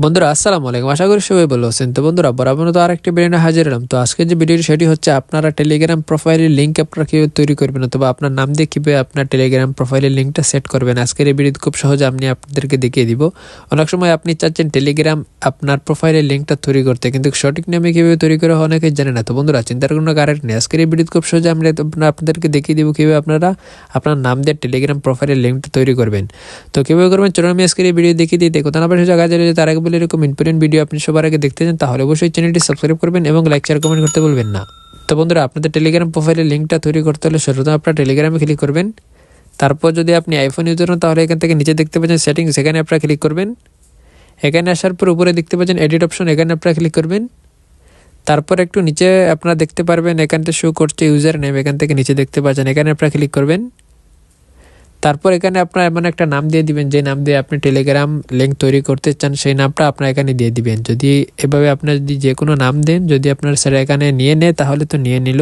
বন্ধুরা আসসালামু আলাইকুম, আশা করি সবাই ভালো আছেন। তো বন্ধুরা বরাবর তো আরেকটি ভিডিও হাজির হলাম। তো আজকে যে ভিডিওটি সেটি হচ্ছে আপনারা টেলিগ্রাম প্রোফাইলের লিঙ্ক আপনারা কীভাবে তৈরি করবেন অথবা আপনার নাম দিয়ে কীভাবে আপনার টেলিগ্রাম প্রোফাইলের লিঙ্কটা সেট করবেন। আজকের এই ভিডিও খুব সহজে আমি আপনাদেরকে দেখিয়ে দিব। অনেক সময় আপনি চাচ্ছেন টেলিগ্রাম আপনার প্রোফাইলের লিঙ্কটা তৈরি করতে, কিন্তু সঠিক নামে কীভাবে তৈরি করা হয় অনেকেই জানে না। তো বন্ধুরা চিন্তার কোনো কারণ নেই, আজকের এই ভিডিও খুব সহজে আমি আপনাদেরকে দেখিয়ে দিব কীভাবে আপনারা আপনার নাম দিয়ে টেলিগ্রাম প্রোফাইলের লিঙ্কটা তৈরি করবেন। তো কীভাবে করবেন চলুন আমি আজকের এই ভিডিও দেখিয়ে দিই। কোথাও না পাশে জায়গা তার আগে বলে এরকম ইম্পর্টেন্ট ভিডিও আপনি সবার আগে দেখতে চান তাহলে অবশ্যই চ্যানেলটি সাবস্ক্রাইব করবেন এবং লাইক শেয়ার কমেন্ট করতে ভুলবেন না। তো বন্ধুরা আপনাদের টেলিগ্রাম প্রোফাইলের লিঙ্কটা তৈরি করতে হলে সর্বপ্রথম আপনারা টেলিগ্রামে ক্লিক করবেন। তারপর যদি আপনি আইফোন ইউজার হন তাহলে এখান থেকে নিচে দেখতে পাচ্ছেন সেটিংস, এখানে আপনারা ক্লিক করবেন। এখানে আসার পর উপরে দেখতে পাচ্ছেন এডিট অপশন, এখানে আপনারা ক্লিক করবেন। তারপর একটু নিচে আপনারা দেখতে পারবেন এখানটা শো করছে ইউজার নেম, এখান থেকে নিচে দেখতে পাচ্ছেন এখানে আপনারা ক্লিক করবেন। তারপর এখানে আপনারা এমন একটা নাম দিয়ে দিবেন যে নাম দিয়ে আপনি টেলিগ্রাম লিঙ্ক তৈরি করতে চান সেই নামটা আপনারা এখানে দিয়ে দিবেন। যদি এভাবে আপনার যদি যে কোনো নাম দেন, যদি আপনার স্যার এখানে নিয়ে নেয় তাহলে তো নিয়ে নিল,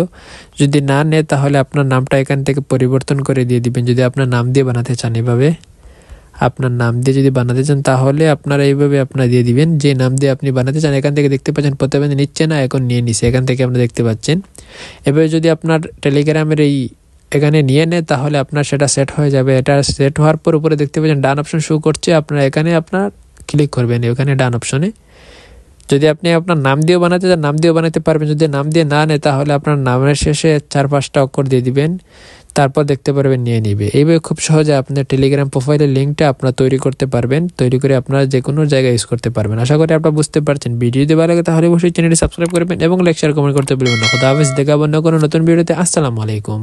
যদি না নেয় তাহলে আপনার নামটা এখান থেকে পরিবর্তন করে দিয়ে দিবেন। যদি আপনার নাম দিয়ে বানাতে চান, এভাবে আপনার নাম দিয়ে যদি বানাতে চান তাহলে আপনারা এইভাবে আপনারা দিয়ে দিবেন যে নাম দিয়ে আপনি বানাতে চান। এখান থেকে দেখতে পাচ্ছেন প্রথমে নিচ্ছে না, এখন নিয়ে নিছে, এখান থেকে আপনারা দেখতে পাচ্ছেন। এভাবে যদি আপনার টেলিগ্রামের এই এখানে নিয়ে নেয় তাহলে আপনার সেটা সেট হয়ে যাবে। এটা সেট হওয়ার পর উপরে দেখতে পাচ্ছেন ডান অপশন শো করছে, আপনারা এখানে আপনার ক্লিক করবেন এখানে ডান অপশনে। যদি আপনি আপনার নাম দিয়েও বানাতে চান নাম দিয়েও বানাতে পারবেন, যদি নাম দিয়ে না নেয় তাহলে আপনার নামের শেষে 4-5টা অক্ষর দিয়ে দিবেন, তারপর দেখতে পারবেন নিয়ে নিবে। এইভাবে খুব সহজে আপনার টেলিগ্রাম প্রোফাইলের লিঙ্কটা আপনারা তৈরি করতে পারবেন, তৈরি করে আপনারা যে কোনো জায়গায় ইউজ করতে পারবেন। আশা করি আপনারা বুঝতে পারছেন। ভিডিও যদি ভালো লাগে তাহলে অবশ্যই চ্যানেলটি সাবস্ক্রাইব করবেন এবং লাইক শেয়ার কমেন্ট করতে ভুলবেন না। খুদা হাফেজ, দেখা হবে অন্য কোনো নতুন ভিডিওতে। আসসালামু আলাইকুম।